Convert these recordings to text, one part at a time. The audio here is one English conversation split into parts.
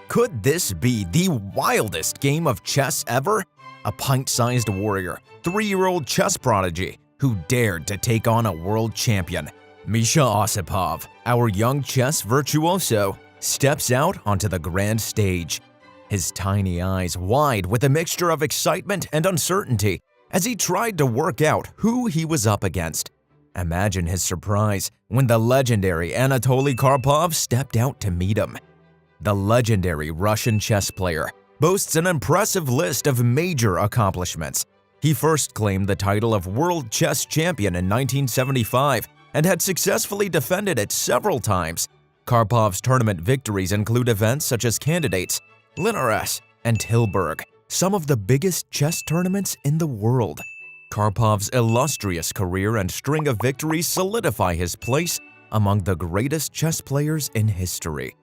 Could this be the wildest game of chess ever? A pint-sized warrior, 3-year-old chess prodigy who dared to take on a world champion. Misha Osipov, our young chess virtuoso, steps out onto the grand stage, his tiny eyes wide with a mixture of excitement and uncertainty as he tried to work out who he was up against. Imagine his surprise when the legendary Anatoly Karpov stepped out to meet him. The legendary Russian chess player boasts an impressive list of major accomplishments. He first claimed the title of World Chess Champion in 1975 and had successfully defended it several times. Karpov's tournament victories include events such as Candidates, Linares, and Tilburg, some of the biggest chess tournaments in the world. Karpov's illustrious career and string of victories solidify his place among the greatest chess players in history.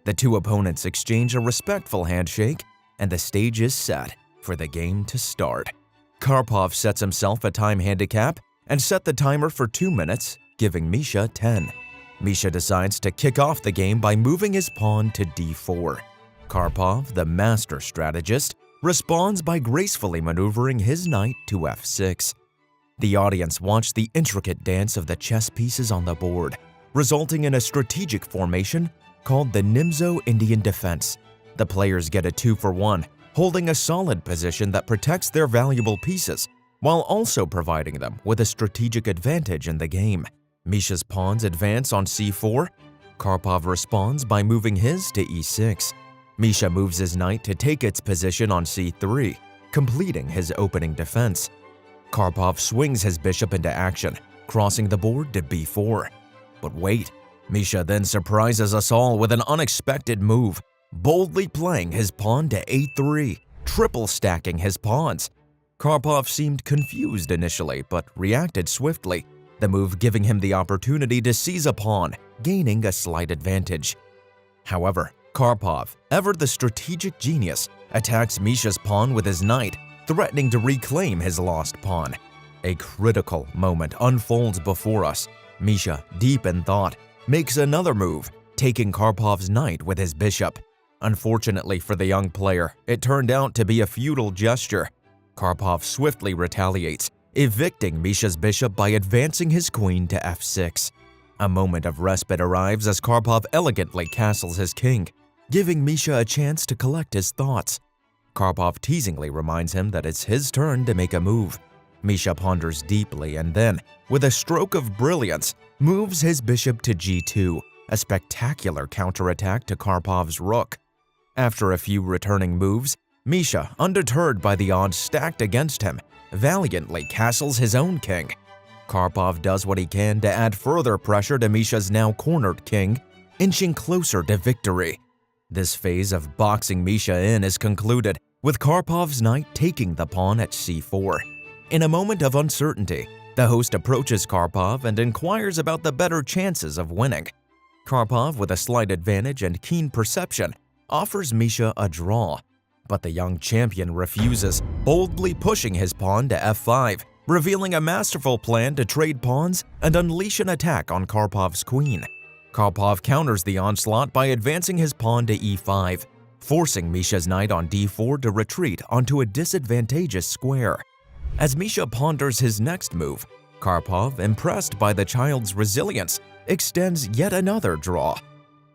The two opponents exchange a respectful handshake, and the stage is set for the game to start. Karpov sets himself a time handicap and set the timer for 2 minutes, giving Misha 10. Misha decides to kick off the game by moving his pawn to d4. Karpov, the master strategist, responds by gracefully maneuvering his knight to f6. The audience watched the intricate dance of the chess pieces on the board, resulting in a strategic formation called the Nimzo Indian Defense. The players get a 2-for-1, holding a solid position that protects their valuable pieces, while also providing them with a strategic advantage in the game. Misha's pawns advance on c4. Karpov responds by moving his to e6. Misha moves his knight to take its position on c3, completing his opening defense. Karpov swings his bishop into action, crossing the board to b4. But wait, Misha then surprises us all with an unexpected move, boldly playing his pawn to a3, triple stacking his pawns. Karpov seemed confused initially, but reacted swiftly, the move giving him the opportunity to seize a pawn, gaining a slight advantage. However, Karpov, ever the strategic genius, attacks Misha's pawn with his knight, threatening to reclaim his lost pawn. A critical moment unfolds before us. Misha, deep in thought, makes another move, taking Karpov's knight with his bishop. Unfortunately for the young player, it turned out to be a futile gesture. Karpov swiftly retaliates, evicting Misha's bishop by advancing his queen to f6. A moment of respite arrives as Karpov elegantly castles his king, giving Misha a chance to collect his thoughts. Karpov teasingly reminds him that it's his turn to make a move. Misha ponders deeply and then, with a stroke of brilliance, moves his bishop to g2, a spectacular counterattack to Karpov's rook. After a few returning moves, Misha, undeterred by the odds stacked against him, valiantly castles his own king. Karpov does what he can to add further pressure to Misha's now cornered king, inching closer to victory. This phase of boxing Misha in is concluded, with Karpov's knight taking the pawn at c4. In a moment of uncertainty, the host approaches Karpov and inquires about the better chances of winning. Karpov, with a slight advantage and keen perception, offers Misha a draw. But the young champion refuses, boldly pushing his pawn to f5, revealing a masterful plan to trade pawns and unleash an attack on Karpov's queen. Karpov counters the onslaught by advancing his pawn to e5, forcing Misha's knight on d4 to retreat onto a disadvantageous square. As Misha ponders his next move, Karpov, impressed by the child's resilience, extends yet another draw.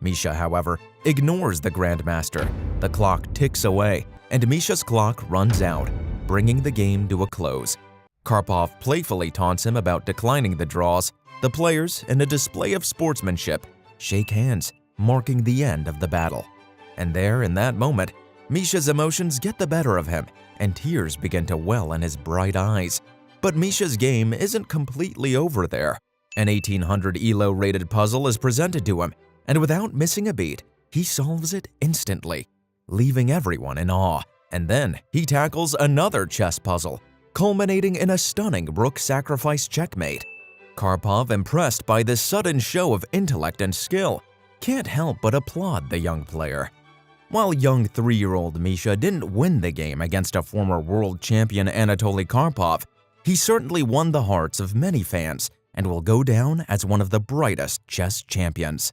Misha, however, ignores the grandmaster. The clock ticks away, and Misha's clock runs out, bringing the game to a close. Karpov playfully taunts him about declining the draws. The players, in a display of sportsmanship, shake hands, marking the end of the battle. And there, in that moment, Misha's emotions get the better of him, and tears begin to well in his bright eyes. But Misha's game isn't completely over there. An 1800 ELO-rated puzzle is presented to him, and without missing a beat, he solves it instantly, leaving everyone in awe. And then he tackles another chess puzzle, culminating in a stunning rook sacrifice checkmate. Karpov, impressed by this sudden show of intellect and skill, can't help but applaud the young player. While young 3-year-old Misha didn't win the game against a former world champion Anatoly Karpov, he certainly won the hearts of many fans and will go down as one of the brightest chess champions.